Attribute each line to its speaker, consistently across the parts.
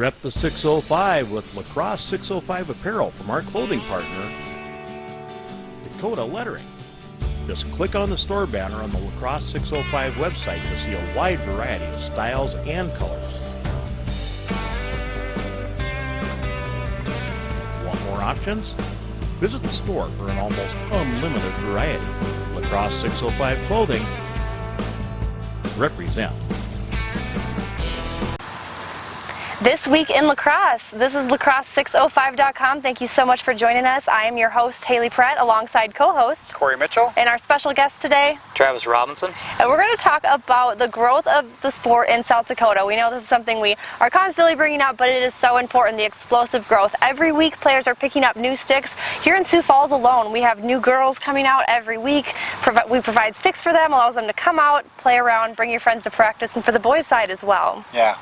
Speaker 1: Rep the 605 with Lacrosse 605 apparel from our clothing partner, Dakota Lettering. Just click on the store banner on the Lacrosse 605 website to see a wide variety of styles and colors. Want more options? Visit the store for an almost unlimited variety. Lacrosse 605 clothing. Represent.
Speaker 2: This week in lacrosse, this is lacrosse605.com. Thank you so much for joining us. I am your host, Haley Pratt, alongside co-host
Speaker 3: Corey Mitchell
Speaker 2: and our special guest today,
Speaker 4: Travis Robinson.
Speaker 2: And we're going to talk about the growth of the sport in South Dakota. We know this is something we are constantly bringing up, but it is so important, the explosive growth. Every week, players are picking up new sticks. Here in Sioux Falls alone, we have new girls coming out every week. We provide sticks for them, allows them to come out, play around, bring your friends to practice, and for the boys' side as well.
Speaker 3: Yeah,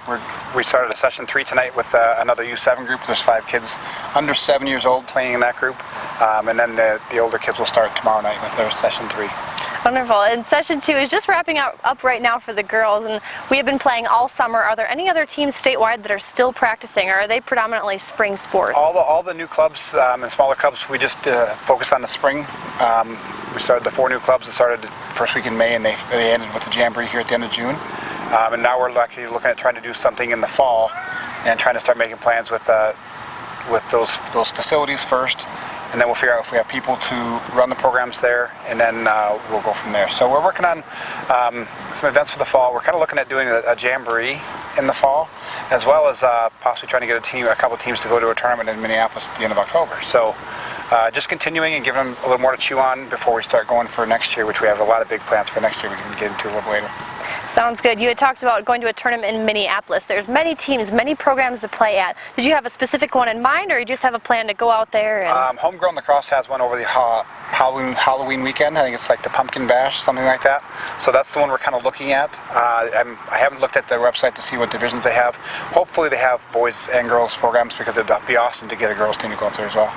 Speaker 3: we started a session 3 tonight with another U7 group. There's 5 kids under 7 years old playing in that group, and then the older kids will start tomorrow night with their session 3.
Speaker 2: Wonderful. And session 2 is just wrapping up right now for the girls, and we have been playing all summer. Are there any other teams statewide that are still practicing, or are they predominantly spring sports?
Speaker 3: All the new clubs and smaller clubs, we just focus on the spring. We started the 4 new clubs that started the first week in May, and they ended with the Jamboree here at the end of June. And now we're actually looking at trying to do something in the fall and trying to start making plans with those facilities first, and then we'll figure out if we have people to run the programs there, and then we'll go from there. So we're working on some events for the fall. We're kind of looking at doing a Jamboree in the fall, as well as possibly trying to get a couple of teams to go to a tournament in Minneapolis at the end of October. So just continuing and giving them a little more to chew on before we start going for next year, which we have a lot of big plans for next year we can get into a little later.
Speaker 2: Sounds good. You had talked about going to a tournament in Minneapolis. There's many teams, many programs to play at. Did you have a specific one in mind, or you just have a plan to go out there? And...
Speaker 3: Homegrown Lacrosse has one over the Halloween weekend. I think it's like the Pumpkin Bash, something like that. So that's the one we're kind of looking at. I haven't looked at their website to see what divisions they have. Hopefully they have boys and girls programs, because it'd be awesome to get a girls team to go up there as well.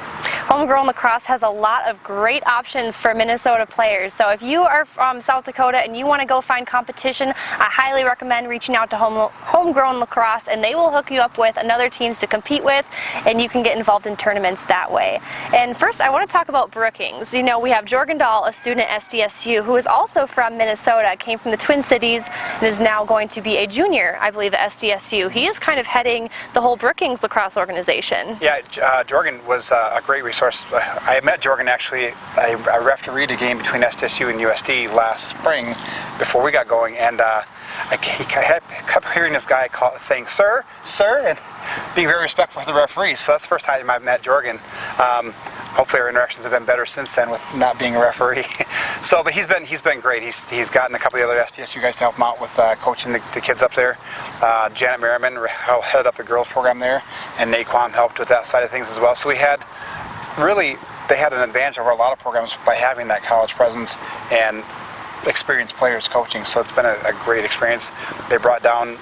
Speaker 2: Homegrown Lacrosse has a lot of great options for Minnesota players. So if you are from South Dakota and you want to go find competition, I highly recommend reaching out to Homegrown Lacrosse, and they will hook you up with another teams to compete with, and you can get involved in tournaments that way. And first, I want to talk about Brookings. You know, we have Jorgen Dahl, a student at SDSU, who is also from Minnesota, came from the Twin Cities, and is now going to be a junior, I believe, at SDSU. He is kind of heading the whole Brookings lacrosse organization.
Speaker 3: Yeah, Jorgen was a great resource. I met Jorgen actually. I refereed a game between SDSU and USD last spring before we got going, and I kept hearing this guy saying, "Sir, sir," and being very respectful for the referees. So that's the first time I've met Jorgen. Hopefully our interactions have been better since then with not being a referee. But he's been great. He's gotten a couple of the other SDSU guys to help him out with coaching the kids up there. Janet Merriman headed up the girls program there, and Nate Quam helped with that side of things as well. So they had an advantage over a lot of programs by having that college presence and experienced players coaching. So it's been a great experience. They brought down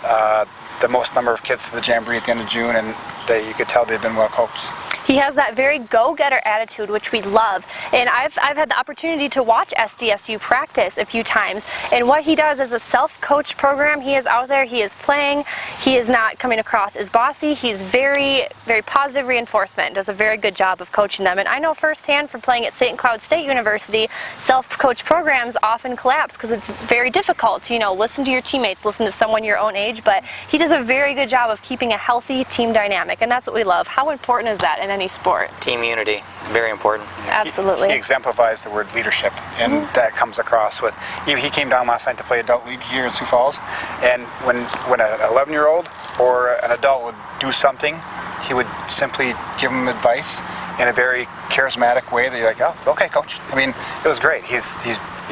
Speaker 3: the most number of kids to the Jamboree at the end of June, and you could tell they've been well coached.
Speaker 2: He has that very go-getter attitude, which we love. And I've had the opportunity to watch SDSU practice a few times. And what he does is a self-coach program. He is out there, he is playing, he is not coming across as bossy. He's very, very positive reinforcement, does a very good job of coaching them. And I know firsthand from playing at St. Cloud State University, self-coach programs often collapse because it's very difficult to, listen to your teammates, listen to someone your own age. But he does a very good job of keeping a healthy team dynamic, and that's what we love. How important is that in any sport?
Speaker 4: Team unity, very important.
Speaker 2: Absolutely.
Speaker 3: He exemplifies the word leadership, and that comes across with. He came down last night to play adult league here in Sioux Falls, and when an 11-year-old or an adult would do something, he would simply give them advice in a very charismatic way that you're like, oh, okay, coach. I mean, it was great. He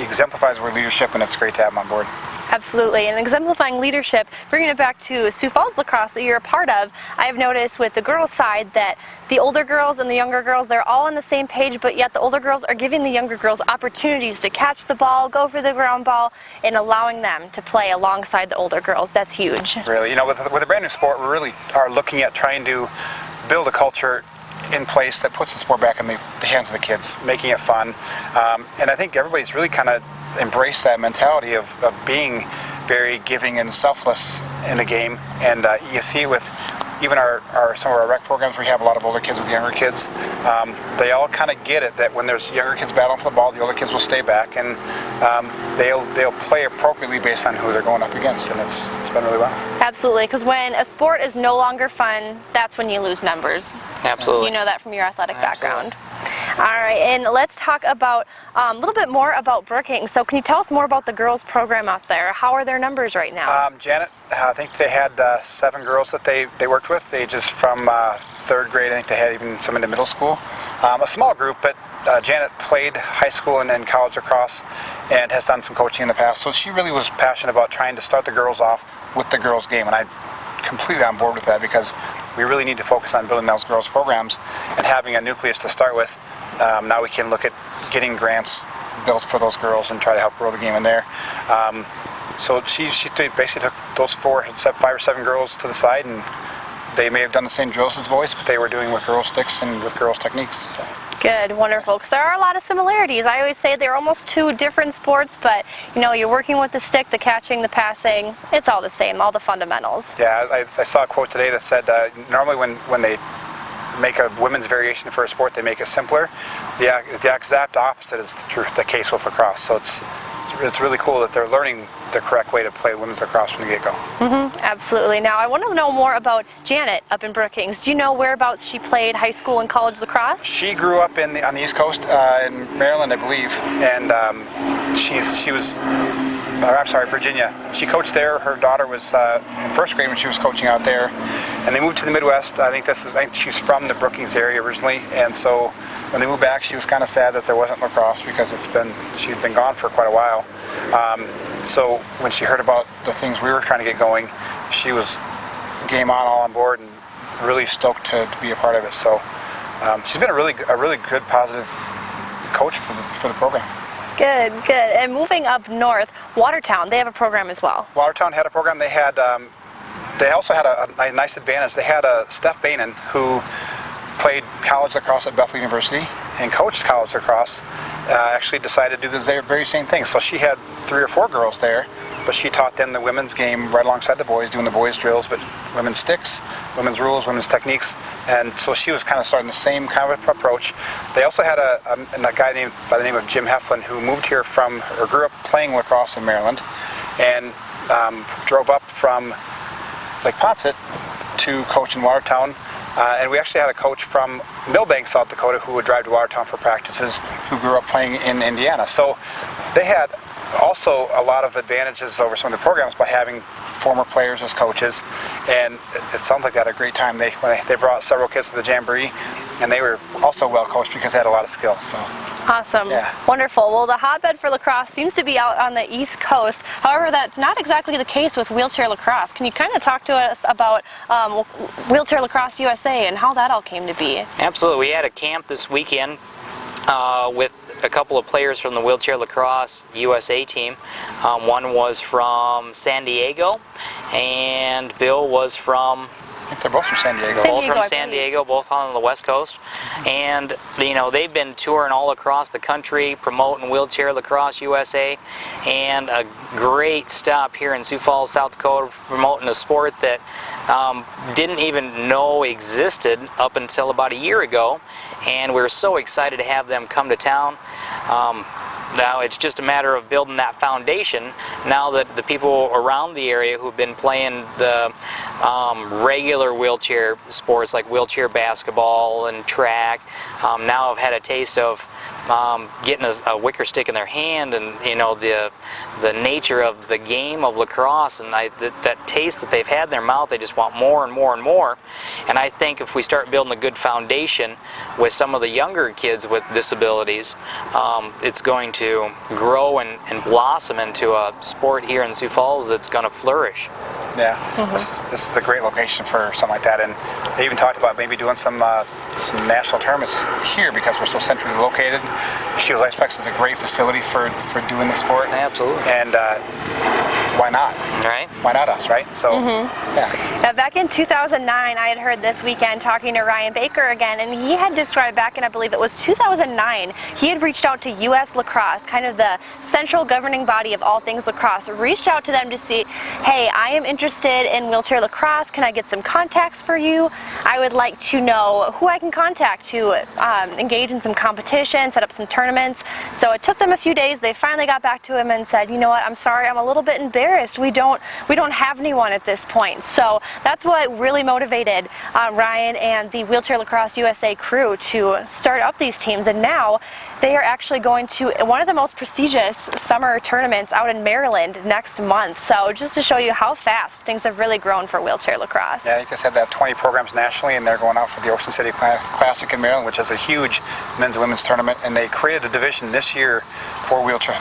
Speaker 3: exemplifies the word leadership, and it's great to have him on board.
Speaker 2: Absolutely, and exemplifying leadership, bringing it back to Sioux Falls lacrosse that you're a part of, I've noticed with the girls' side that the older girls and the younger girls, they're all on the same page, but yet the older girls are giving the younger girls opportunities to catch the ball, go for the ground ball, and allowing them to play alongside the older girls. That's huge. Really,
Speaker 3: with a brand new sport, we really are looking at trying to build a culture in place that puts the sport back in the hands of the kids, making it fun. And I think everybody's really kind of embraced that mentality of being very giving and selfless in the game. And you see it with even some of our rec programs, we have a lot of older kids with younger kids. They all kind of get it that when there's younger kids battling for the ball, the older kids will stay back, and they'll play appropriately based on who they're going up against, and it's been really well.
Speaker 2: Absolutely, because when a sport is no longer fun, that's when you lose numbers.
Speaker 4: Absolutely.
Speaker 2: You know that from your athletic background. All right, and let's talk about a little bit more about Brookings. So can you tell us more about the girls program out there? How are their numbers right now?
Speaker 3: Janet, I think they had 7 girls that they worked with, ages from 3rd grade. I think they had even some into middle school. A small group, but Janet played high school and college lacrosse and has done some coaching in the past. So she really was passionate about trying to start the girls off with the girls game, and I'm completely on board with that because we really need to focus on building those girls programs and having a nucleus to start with. Now we can look at getting grants built for those girls and try to help grow the game in there. So she basically took those 5 or 7 girls to the side, and they may have done the same drills as boys, but they were doing with girls sticks and with girls techniques. So.
Speaker 2: Good, wonderful, because there are a lot of similarities. I always say they're almost 2 different sports, but you're working with the stick, the catching, the passing, it's all the same, all the fundamentals.
Speaker 3: Yeah, I saw a quote today that said normally when they make a women's variation for a sport, they make it simpler. The exact opposite is the case with lacrosse. So it's really cool that they're learning the correct way to play women's lacrosse from the get-go.
Speaker 2: Absolutely. Now I want to know more about Janet up in Brookings. Do you know whereabouts she played high school and college lacrosse?
Speaker 3: She grew up on the East Coast in Maryland, I believe, and Virginia. She coached there. Her daughter was in 1st grade when she was coaching out there, and they moved to the Midwest. I think she's from the Brookings area originally, and so when they moved back, she was kind of sad that there wasn't lacrosse because she'd been gone for quite a while. So when she heard about the things we were trying to get going, she was game on, all on board, and really stoked to be a part of it. So she's been a really good, positive coach for the program.
Speaker 2: Good. And moving up north, Watertown, they have a program as well.
Speaker 3: Watertown had a program. They also had a nice advantage. They had Steph Bainan, who played college lacrosse at Bethel University and coached college lacrosse, actually decided to do the very same thing. So she had 3 or 4 girls there, but she taught them the women's game right alongside the boys, doing the boys' drills, but women's sticks, women's rules, women's techniques. And so she was kind of starting the same kind of approach. They also had a guy by the name of Jim Heflin, who moved here or grew up playing lacrosse in Maryland, and drove up from Lake Poncet to coach in Watertown. And we actually had a coach from Millbank, South Dakota, who would drive to Watertown for practices, who grew up playing in Indiana. So they had also a lot of advantages over some of the programs by having former players as coaches, and it sounds like they had a great time. They brought several kids to the Jamboree, and they were also well coached because they had a lot of skill. So.
Speaker 2: Awesome.
Speaker 3: Yeah. Wonderful.
Speaker 2: Well, the hotbed for lacrosse seems to be out on the East Coast. However, that's not exactly the case with wheelchair lacrosse. Can you kind of talk to us about Wheelchair Lacrosse USA and how that all came to be?
Speaker 4: Absolutely. We had a camp this weekend with a couple of players from the Wheelchair Lacrosse USA team. One was from San Diego, and Bill was from...
Speaker 3: I think they're both from San Diego.
Speaker 4: Both from San Diego, both on the West Coast. And, they've been touring all across the country, promoting Wheelchair Lacrosse USA, and a great stop here in Sioux Falls, South Dakota, promoting a sport that didn't even know existed up until about a year ago. And we're so excited to have them come to town. Now it's just a matter of building that foundation now that the people around the area who've been playing the regular wheelchair sports like wheelchair basketball and track now have had a taste of getting a wicker stick in their hand, and the nature of the game of lacrosse, and that taste that they've had in their mouth, they just want more and more and more. And I think if we start building a good foundation with some of the younger kids with disabilities, it's going to grow and blossom into a sport here in Sioux Falls that's going to flourish.
Speaker 3: Yeah, this is a great location for something like that, and they even talked about maybe doing some national tournaments here because we're so centrally located. Shields Iceplex is a great facility for doing the sport.
Speaker 4: Absolutely.
Speaker 3: And why not?
Speaker 4: Right.
Speaker 3: Why not us, right? So, yeah.
Speaker 2: Now, back in 2009, I had heard this weekend talking to Ryan Baker again, and he had described back in, I believe it was 2009, he had reached out to U.S. Lacrosse, kind of the central governing body of all things lacrosse, reached out to them to see, hey, I am interested in wheelchair lacrosse. Can I get some contacts for you? I would like to know who I can contact to engage in some competition, set up some tournaments. So it took them a few days. They finally got back to him and said, you know what, I'm sorry, I'm a little bit embarrassed. We don't have anyone at this point. So that's what really motivated Ryan and the Wheelchair Lacrosse USA crew to start up these teams, and now they are actually going to one of the most prestigious summer tournaments out in Maryland next month. So just to show you how fast things have really grown for wheelchair lacrosse.
Speaker 3: Yeah, they just had that 20 programs nationally, and they're going out for the Ocean City Classic in Maryland, which is a huge men's and women's tournament, and they created a division this year for wheelchair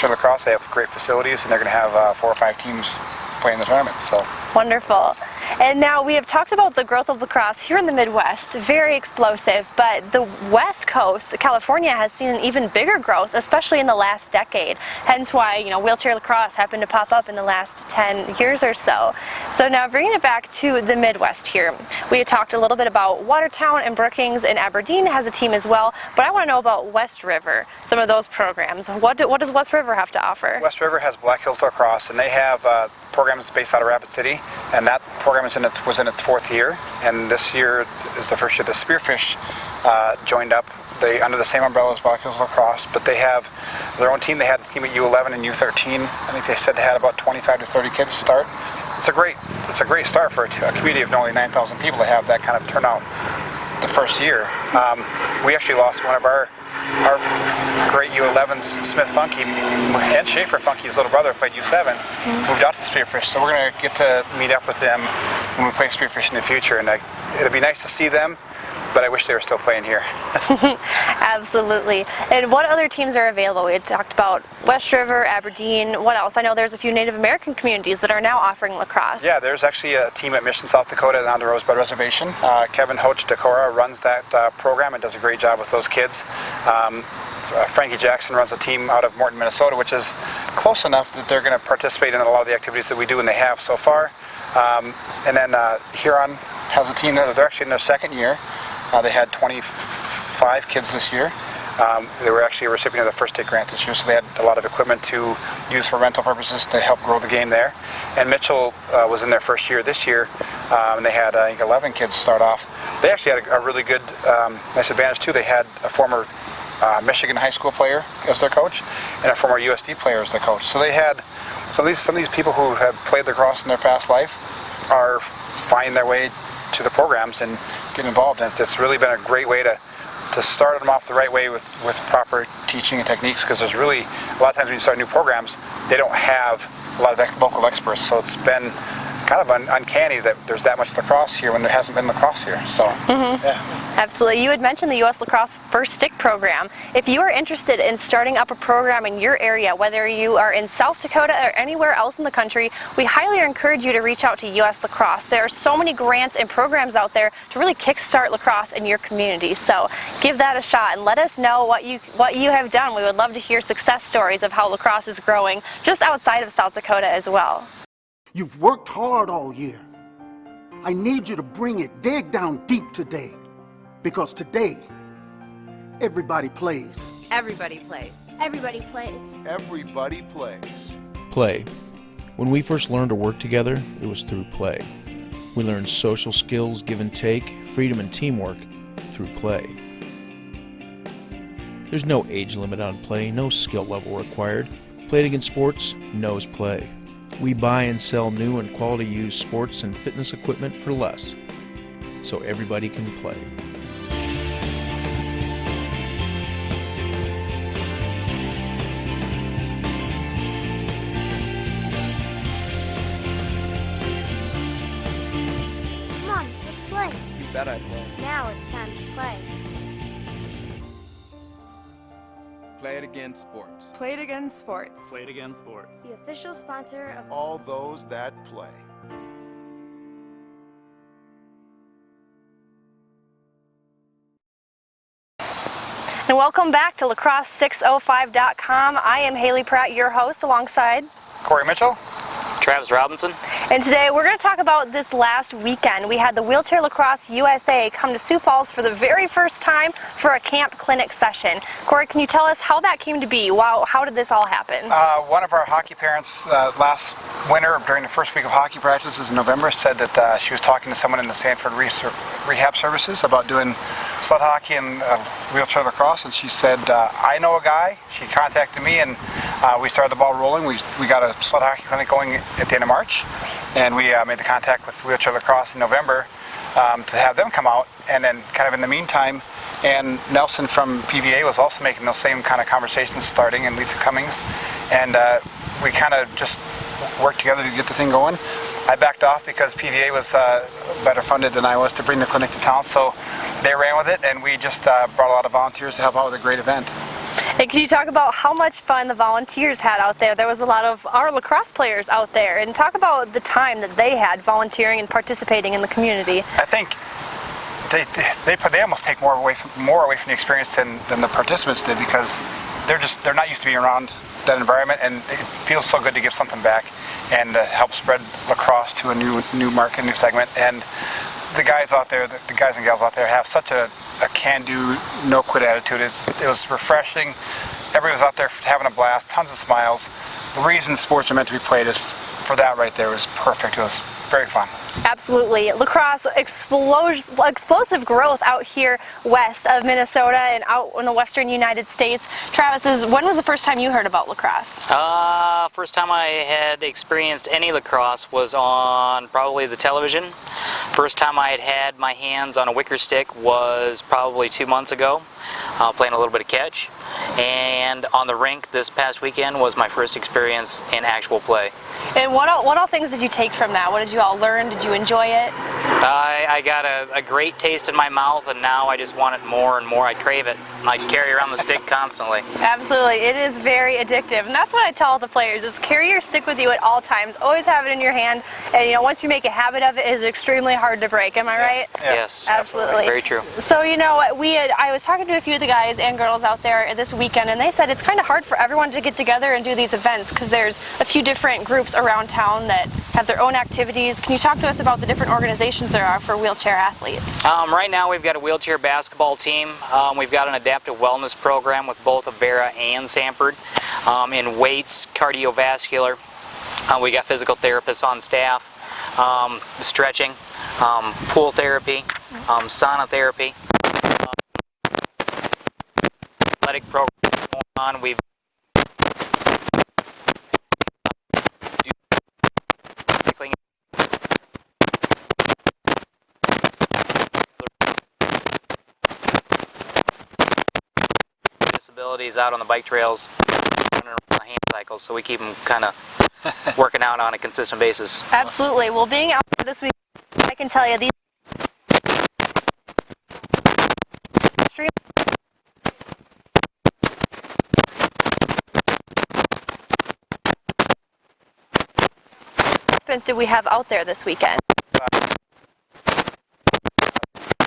Speaker 3: lacrosse. They have great facilities, and they're going to have 4 or 5 teams playing the tournament. So
Speaker 2: wonderful. Awesome. And now we have talked about the growth of lacrosse here in the Midwest, very explosive, but the West Coast, California, has seen an even bigger growth, especially in the last decade. Hence why, you know, wheelchair lacrosse happened to pop up in the last 10 years or so. So now bringing it back to the Midwest here, we had talked a little bit about Watertown and Brookings, and Aberdeen has a team as well, but I want to know about West River, some of those programs. What does West River have to offer?
Speaker 3: West River has Black Hills Lacrosse, and they have programs based out of Rapid City, and that program was in its 4th year, and this year is the first year the Spearfish joined up under the same umbrella as Black Hills Lacrosse, but they have their own team. They had a team at U11 and U13. I think they said they had about 25 to 30 kids start. It's a great start for a community of only 9,000 people to have that kind of turnout the first year. We actually lost one of our great U11s, Smith Funky, and Schaefer Funky's little brother played U7, moved out to Spearfish, so we're going to get to meet up with them when we play Spearfish in the future, and it'll be nice to see them, but I wish they were still playing here.
Speaker 2: Absolutely. And what other teams are available? We had talked about West River, Aberdeen, what else? I know there's a few Native American communities that are now offering lacrosse.
Speaker 3: Yeah, there's actually a team at Mission, South Dakota on the Rosebud Reservation. Kevin Hoach Decorah runs that program and does a great job with those kids. Frankie Jackson runs a team out of Morton, Minnesota, which is close enough that they're going to participate in a lot of the activities that we do, and they have so far. And then Huron has a team there. They're actually in their 2nd year. They had 25 kids this year. They were actually a recipient of the First State Grant this year, so they had a lot of equipment to use for rental purposes to help grow the game there. And Mitchell was in their 1st year this year, and they had, I think, 11 kids start off. They actually had a really good, nice advantage too. They had a former Michigan high school player as their coach, and a former USD player as their coach. So they had some of these people who have played lacrosse in their past life are finding their way to the programs and get involved. And it's really been a great way to start them off the right way with proper teaching and techniques, because there's really a lot of times when you start new programs, they don't have a lot of local experts. So it's been kind of uncanny that there's that much lacrosse here when there hasn't been lacrosse here. So, yeah.
Speaker 2: Absolutely. You had mentioned the U.S. Lacrosse First Stick program. If you are interested in starting up a program in your area, whether you are in South Dakota or anywhere else in the country, we highly encourage you to reach out to U.S. Lacrosse. There are so many grants and programs out there to really kickstart lacrosse in your community. So give that a shot and let us know what you have done. We would love to hear success stories of how lacrosse is growing just outside of South Dakota as well.
Speaker 5: You've worked hard all year. I need you to bring it, dig down deep today. Because today, everybody plays.
Speaker 6: Everybody plays.
Speaker 7: Everybody plays.
Speaker 8: Everybody plays.
Speaker 9: Play. When we first learned to work together, it was through play. We learned social skills, give and take, freedom and teamwork through play. There's no age limit on play, no skill level required. Play It Again Sports knows play. We buy and sell new and quality used sports and fitness equipment for less, so everybody can play.
Speaker 7: Come on, let's play.
Speaker 8: You bet I play.
Speaker 7: Now it's time to play.
Speaker 8: Play It Again Sports.
Speaker 6: Play It Again Sports.
Speaker 10: Play It Again Sports.
Speaker 7: The official sponsor of
Speaker 8: All those that play.
Speaker 2: And welcome back to lacrosse605.com. I am Haley Pratt, your host, alongside
Speaker 3: Corey Mitchell.
Speaker 4: Travis Robinson.
Speaker 2: And today we're going to talk about this last weekend. We had the Wheelchair Lacrosse USA come to Sioux Falls for the very first time for a camp clinic session. Corey, can you tell us how that came to be? Wow, how did this all happen?
Speaker 3: One of our hockey parents last winter, during the first week of hockey practices in November, said that she was talking to someone in the Sanford Rehab Services about doing sled hockey and wheelchair lacrosse, and she said, I know a guy. She contacted me, and we started the ball rolling. We got a sled hockey clinic going at the end of March, and we made the contact with Wheelchair Lacrosse in November to have them come out, and then kind of in the meantime, and Nelson from PVA was also making those same kind of conversations starting, and Lisa Cummings, and we kind of just worked together to get the thing going. I backed off because PVA was better funded than I was to bring the clinic to town, so they ran with it, and we just brought a lot of volunteers to help out with a great event.
Speaker 2: And can you talk about how much fun the volunteers had out there? There was a lot of our lacrosse players out there, and talk about the time that they had volunteering and participating in the community.
Speaker 3: I think they almost take more away from the experience than the participants did, because they're not used to being around that environment, and it feels so good to give something back and help spread lacrosse to a new market, new segment. And the guys out there, the guys and gals out there, have such a can-do, no-quit attitude. It was refreshing. Everybody was out there having a blast, tons of smiles. The reason sports are meant to be played is for that right there. It was perfect. It was very fun.
Speaker 2: Absolutely. Lacrosse, explosive growth out here west of Minnesota and out in the western United States. Travis, when was the first time you heard about lacrosse?
Speaker 4: First time I had experienced any lacrosse was on probably the television. First time I had my hands on a wicker stick was probably 2 months ago, playing a little bit of catch. And on the rink this past weekend was my first experience in actual play.
Speaker 2: And what all things did you take from that? What did you all learn? Did you enjoy it?
Speaker 4: I got a great taste in my mouth, and now I just want it more and more. I crave it. I carry around the stick constantly.
Speaker 2: Absolutely. It is very addictive, and that's what I tell all the players, is carry your stick with you at all times. Always have it in your hand, and once you make a habit of it, it is extremely hard to break. Am I right?
Speaker 3: Yeah.
Speaker 4: Yes.
Speaker 2: Absolutely.
Speaker 4: Very true.
Speaker 2: So, I was talking to a few of the guys and girls out there this weekend, and they said it's kind of hard for everyone to get together and do these events because there's a few different groups around town that have their own activities. Can you talk to us about the different organizations there are for wheelchair athletes?
Speaker 4: Right now we've got a wheelchair basketball team. We've got an adaptive wellness program with both Avera and Sanford. In weights, cardiovascular, we got physical therapists on staff, stretching, pool therapy, sauna therapy, athletic program going on. We've disabilities out on the bike trails, running around the hand cycles, so we keep them kind of working out on a consistent basis.
Speaker 2: Absolutely. Well, being out there this week, I can tell you these participants did we have out there this weekend?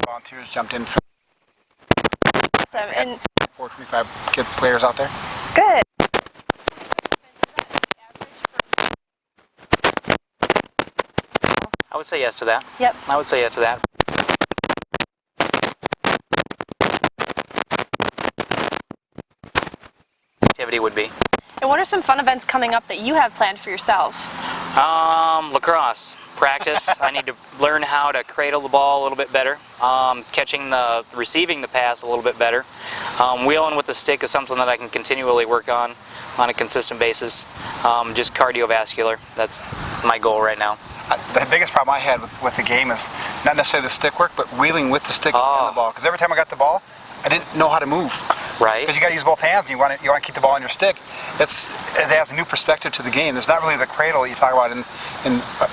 Speaker 3: Volunteers jumped in for
Speaker 2: Awesome. And
Speaker 3: 425 kid players out there.
Speaker 2: good.
Speaker 4: I would say yes to that.
Speaker 2: Yep.
Speaker 4: I would say yes to that. Activity would be.
Speaker 2: And what are some fun events coming up that you have planned for yourself?
Speaker 4: Lacrosse practice. I need to learn how to cradle the ball a little bit better. Receiving the pass a little bit better. Wheeling with the stick is something that I can continually work on a consistent basis. Just cardiovascular. That's my goal right now.
Speaker 3: The biggest problem I had with the game is not necessarily the stick work, but wheeling with the stick and the ball. Because every time I got the ball, I didn't know how to move.
Speaker 4: Right.
Speaker 3: Because you got to use both hands, and you want to keep the ball on your stick. It adds a new perspective to the game. There's not really the cradle you talk about in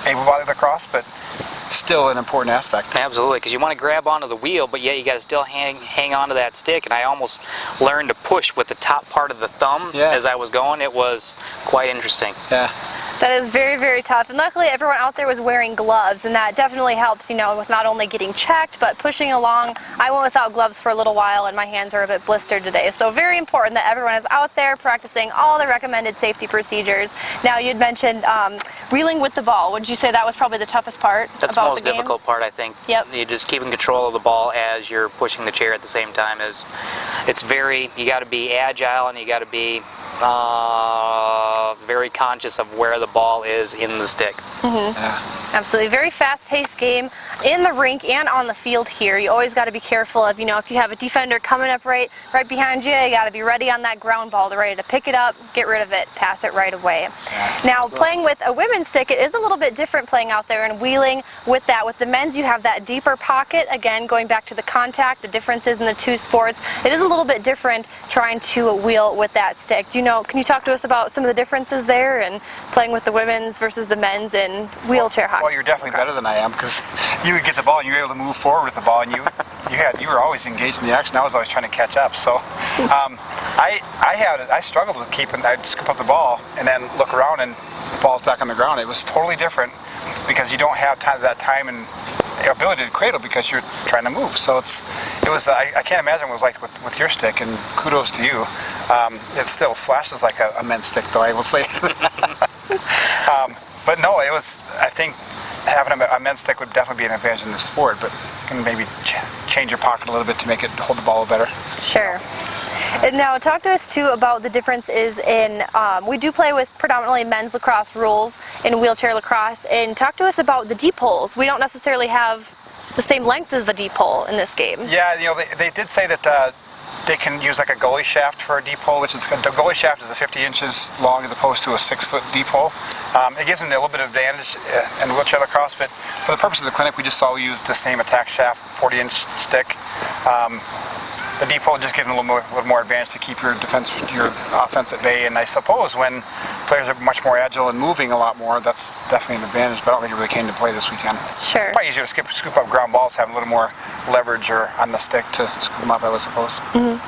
Speaker 3: able-bodied lacrosse, but still an important aspect.
Speaker 4: Absolutely, because you want to grab onto the wheel, but yet you got to still hang onto that stick. And I almost learned to push with the top part of the thumb as I was going. It was quite interesting.
Speaker 3: Yeah.
Speaker 2: That is very, very tough. And luckily everyone out there was wearing gloves, and that definitely helps, you know, with not only getting checked, but pushing along. I went without gloves for a little while, and my hands are a bit blistered today. So very important that everyone is out there practicing all the recommended safety procedures. Now, you'd mentioned reeling with the ball. Would you say that was probably the toughest part about the game?
Speaker 4: That's the most difficult part, I think.
Speaker 2: Yep.
Speaker 4: You just keeping control of the ball as you're pushing the chair at the same time it's very, you got to be agile, and you got to be very conscious of where the ball is in the stick.
Speaker 2: Absolutely. Very fast-paced game in the rink and on the field here. You always got to be careful of, you know, if you have a defender coming up right behind you, you got to be ready on that ground ball, ready to pick it up, get rid of it, pass it right away. Now, playing with a women's stick, it is a little bit different playing out there and wheeling with that. With the men's, you have that deeper pocket. Again, going back to the contact, the differences in the two sports, it is a little bit different trying to wheel with that stick. Do you know, can you talk to us about some of the differences there and playing with the women's versus the men's in wheelchair hockey?
Speaker 3: Well, you're definitely better than I am, because you would get the ball and you were able to move forward with the ball, and you were always engaged in the action. I was always trying to catch up. So I struggled with keeping. I'd scoop up the ball and then look around, and the ball's back on the ground. It was totally different because you don't have that time and ability to cradle because you're trying to move. So I can't imagine what it was like with your stick, and kudos to you. It still slashes like a men's stick, though, I will say. But no, it was, I think having a men's stick would definitely be an advantage in the sport, but you can maybe change your pocket a little bit to make it hold the ball better.
Speaker 2: Sure. And now talk to us too about the differences in, we do play with predominantly men's lacrosse rules in wheelchair lacrosse, and talk to us about the deep holes. We don't necessarily have the same length as the deep hole in this game.
Speaker 3: Yeah, you know, they did say that they can use like a goalie shaft for a deep hole, which is, the goalie shaft is 50 inches long as opposed to a 6-foot deep hole. It gives them a little bit of advantage in wheelchair lacrosse, but for the purpose of the clinic, we just all use the same attack shaft, 40-inch stick. The deep hole just gives them a little more advantage to keep your offense at bay. And I suppose when players are much more agile and moving a lot more, that's definitely an advantage. But I don't think it really came to play this weekend.
Speaker 2: Sure.
Speaker 3: Probably easier to scoop up ground balls, have a little more leverage or on the stick to scoop them up, I would suppose.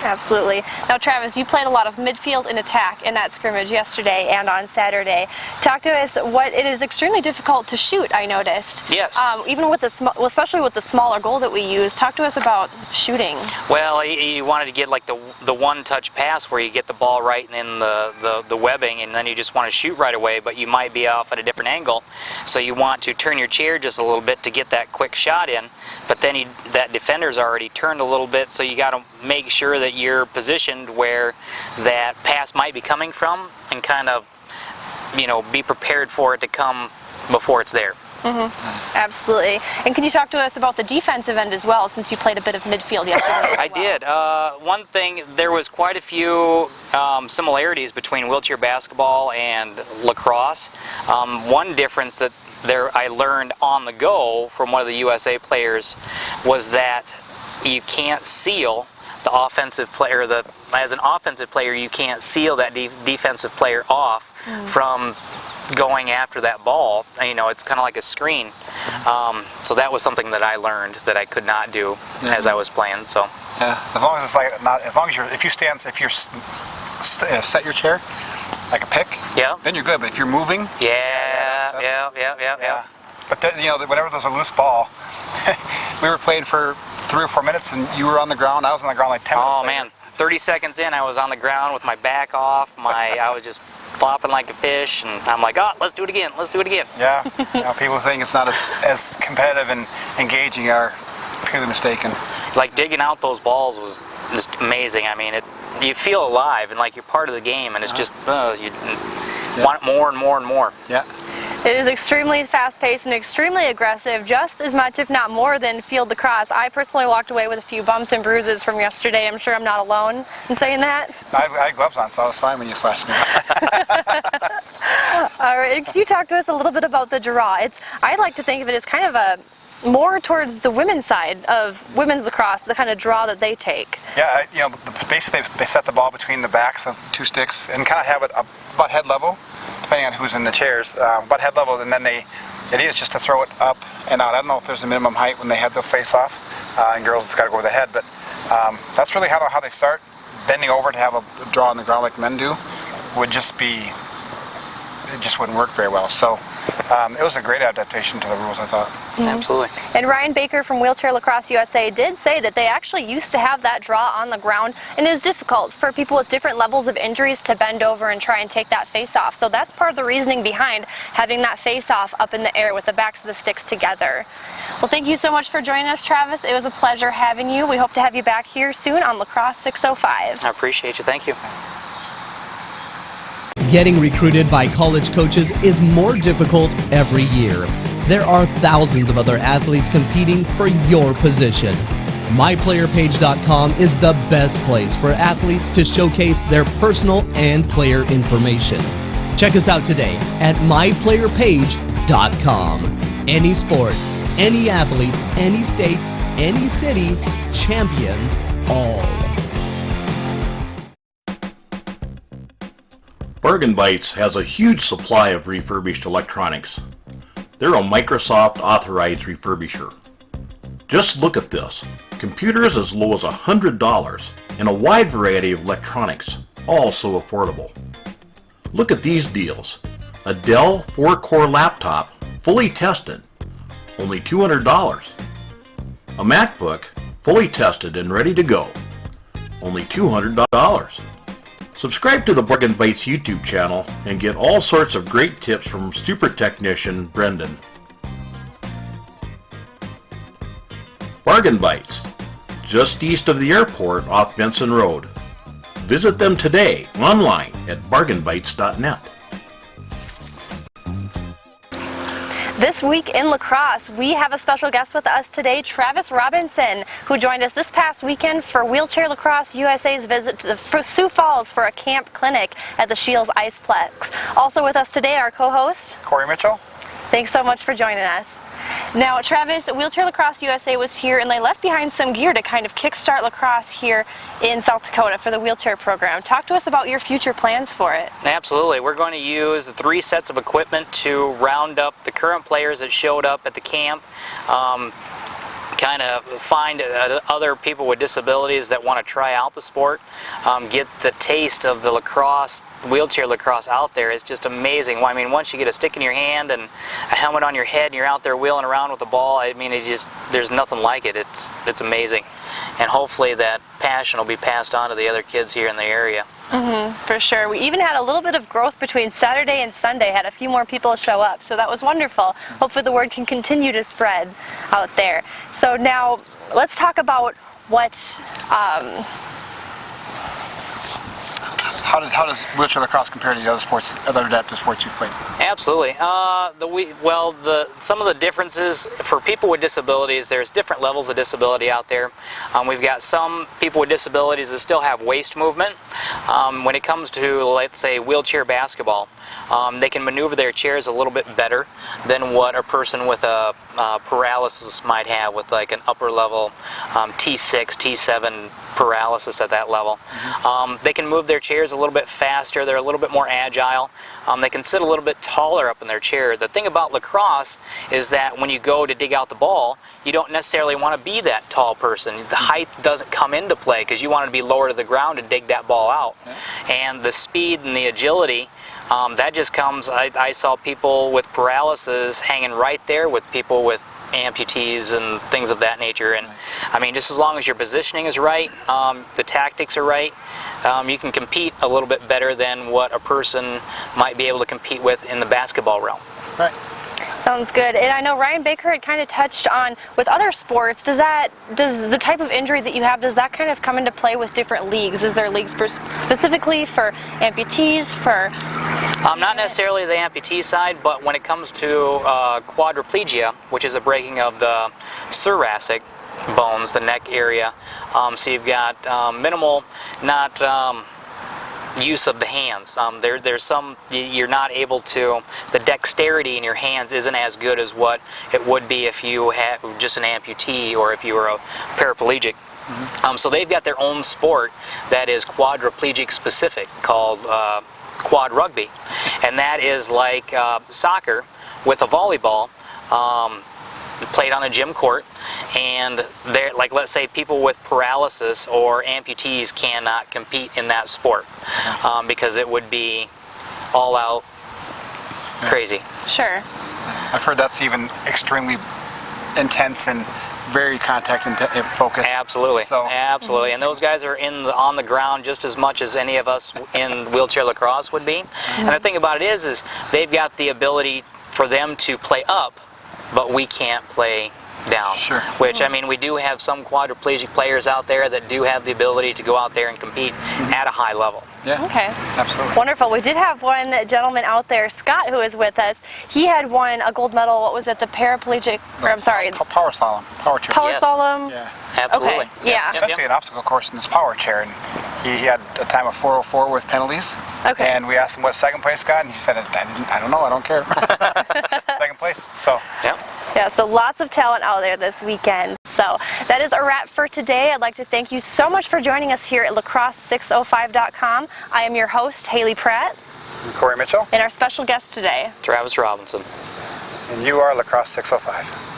Speaker 2: Absolutely. Now, Travis, you played a lot of midfield and attack in that scrimmage yesterday and on Saturday. Talk to us. It is extremely difficult to shoot, I noticed.
Speaker 4: Yes.
Speaker 2: Even with especially with the smaller goal that we use. Talk to us about shooting.
Speaker 4: Well, you wanted to get like the one-touch pass where you get the ball right in the webbing, and then you just want to shoot right away, but you might be off at a different angle. So you want to turn your chair just a little bit to get that quick shot in, but then that defender's already turned a little bit, so you got to make sure that you're positioned where that pass might be coming from, and kind of, you know, be prepared for it to come before it's there.
Speaker 2: Absolutely. And can you talk to us about the defensive end as well, since you played a bit of midfield yesterday?
Speaker 4: I did. One thing, there was quite a few similarities between wheelchair basketball and lacrosse. One difference that I learned on the go from one of the USA players was that you can't seal the offensive player. As an offensive player, you can't seal that defensive player off from going after that ball. You know, it's kind of like a screen. So that was something that I learned that I could not do as I was playing. So
Speaker 3: yeah, as long as it's like not, as long as if you set your chair like a pick, then you're good. But if you're moving, yeah. But then, you know, whenever there's a loose ball, we were playing for 3 or 4 minutes, and you were on the ground. I was on the ground like 10 minutes.
Speaker 4: Oh man, 30 seconds in, I was on the ground with my back off. I was just flopping like a fish, and I'm like, oh, let's do it again.
Speaker 3: Yeah, you know, people think it's not as competitive and engaging are purely mistaken.
Speaker 4: Like digging out those balls was just amazing. I mean, you feel alive and like you're part of the game, and it's just you want more and more and more.
Speaker 3: Yeah.
Speaker 2: It is extremely fast-paced and extremely aggressive, just as much, if not more, than field lacrosse. I personally walked away with a few bumps and bruises from yesterday. I'm sure I'm not alone in saying that.
Speaker 3: I had gloves on, so I was fine when you slashed me.
Speaker 2: All right, can you talk to us a little bit about the draw? I like to think of it as kind of more towards the women's side of women's lacrosse, the kind of draw that they take.
Speaker 3: Yeah, you know, basically they set the ball between the backs of 2 sticks and kind of have it about head level, depending on who's in the chairs, about head level, and then it is just to throw it up and out. I don't know if there's a minimum height when they have the face-off, and girls, it's got to go over the head, but that's really how they start. Bending over to have a draw on the ground like men do would just be it just wouldn't work very well. So it was a great adaptation to the rules, I thought.
Speaker 4: Absolutely.
Speaker 2: And Ryan Baker from Wheelchair Lacrosse USA did say that they actually used to have that draw on the ground, and it is difficult for people with different levels of injuries to bend over and try and take that face off. So that's part of the reasoning behind having that face off up in the air with the backs of the sticks together. Well, thank you so much for joining us, Travis. It was a pleasure having you. We hope to have you back here soon on Lacrosse 605.
Speaker 4: I appreciate you. Thank you.
Speaker 10: Getting recruited by college coaches is more difficult every year. There are thousands of other athletes competing for your position. MyPlayerPage.com is the best place for athletes to showcase their personal and player information. Check us out today at MyPlayerPage.com. Any sport, any athlete, any state, any city, champions all.
Speaker 1: Bargain Bites has a huge supply of refurbished electronics. They're a Microsoft authorized refurbisher. Just look at this. Computers as low as $100 and a wide variety of electronics, all so affordable. Look at these deals. A Dell 4-core laptop, fully tested, only $200. A MacBook, fully tested and ready to go, only $200. Subscribe to the Bargain Bites YouTube channel and get all sorts of great tips from super technician Brendan. Bargain Bites, just east of the airport off Benson Road. Visit them today online at bargainbites.net.
Speaker 2: This week in lacrosse, we have a special guest with us today, Travis Robinson, who joined us this past weekend for Wheelchair Lacrosse USA's visit to the Sioux Falls for a camp clinic at the Shields Iceplex. Also with us today, our co-host,
Speaker 3: Corey Mitchell.
Speaker 2: Thanks so much for joining us. Now, Travis, Wheelchair Lacrosse USA was here, and they left behind some gear to kind of kickstart lacrosse here in South Dakota for the wheelchair program. Talk to us about your future plans for it.
Speaker 4: Absolutely. We're going to use the 3 sets of equipment to round up the current players that showed up at the camp. Kind of find other people with disabilities that want to try out the sport, get the taste of the lacrosse, wheelchair lacrosse out there. It's just amazing. I mean, once you get a stick in your hand and a helmet on your head and you're out there wheeling around with the ball, I mean, there's nothing like it. It's amazing. And hopefully that passion will be passed on to the other kids here in the area.
Speaker 2: For sure. We even had a little bit of growth between Saturday and Sunday, had a few more people show up, so that was wonderful. Hopefully the word can continue to spread out there. So now let's talk about what
Speaker 3: How does wheelchair lacrosse compare to the other sports, other adaptive sports you've played?
Speaker 4: Absolutely. Some of the differences for people with disabilities, there's different levels of disability out there. We've got some people with disabilities that still have waist movement. When it comes to, let's say, wheelchair basketball, they can maneuver their chairs a little bit better than what a person with a paralysis might have, with like an upper level T6, T7 paralysis at that level. They can move their chairs a little bit faster. They're a little bit more agile. They can sit a little bit taller up in their chair. The thing about lacrosse is that when you go to dig out the ball, you don't necessarily want to be that tall person. The height doesn't come into play because you want to be lower to the ground to dig that ball out. And the speed and the agility, that just comes. I saw people with paralysis hanging right there with people with amputees and things of that nature. And I mean, just as long as your positioning is right, the tactics are right, you can compete a little bit better than what a person might be able to compete with in the basketball realm.
Speaker 3: Right.
Speaker 2: Sounds good. And I know Ryan Baker had kind of touched on with other sports, does the type of injury that you have, does that kind of come into play with different leagues? Is there leagues specifically for amputees, for...
Speaker 4: Not necessarily the amputee side, but when it comes to quadriplegia, which is a breaking of the thoracic bones, the neck area, so you've got minimal, not use of the hands. There's some, you're not able to, the dexterity in your hands isn't as good as what it would be if you had just an amputee or if you were a paraplegic. So they've got their own sport that is quadriplegic specific called quad rugby, and that is like soccer with a volleyball played on a gym court, and they're like, let's say people with paralysis or amputees cannot compete in that sport because it would be all out Crazy.
Speaker 2: Sure.
Speaker 3: I've heard that's even extremely intense and very contact focused.
Speaker 4: Absolutely.
Speaker 3: So,
Speaker 4: Absolutely. And those guys are on the ground just as much as any of us in wheelchair lacrosse would be. And the thing about it is they've got the ability for them to play up, but we can't play down.
Speaker 3: Sure.
Speaker 4: Which, I mean, we do have some quadriplegic players out there that do have the ability to go out there and compete at a high level.
Speaker 3: Yeah.
Speaker 2: Okay.
Speaker 3: Absolutely.
Speaker 2: Wonderful. We did have one gentleman out there, Scott, who is with us. He had won a gold medal. What was it? The paraplegic, or I'm sorry.
Speaker 3: Power slalom. Power chair.
Speaker 2: Power
Speaker 4: Yes.
Speaker 2: slalom.
Speaker 3: Yeah.
Speaker 4: Absolutely.
Speaker 2: Okay. Yeah.
Speaker 3: Essentially an obstacle course in this power chair, and he had a time of 4:04 with penalties.
Speaker 2: Okay.
Speaker 3: And we asked him what second place got, and he said, I don't know, I don't care. Second place. So.
Speaker 4: Yep.
Speaker 2: Yeah, so lots of talent out there this weekend. So that is a wrap for today. I'd like to thank you so much for joining us here at lacrosse605.com. I am your host, Haley Pratt.
Speaker 3: I'm Corey Mitchell.
Speaker 2: And our special guest today,
Speaker 4: Travis Robinson.
Speaker 3: And you are Lacrosse 605.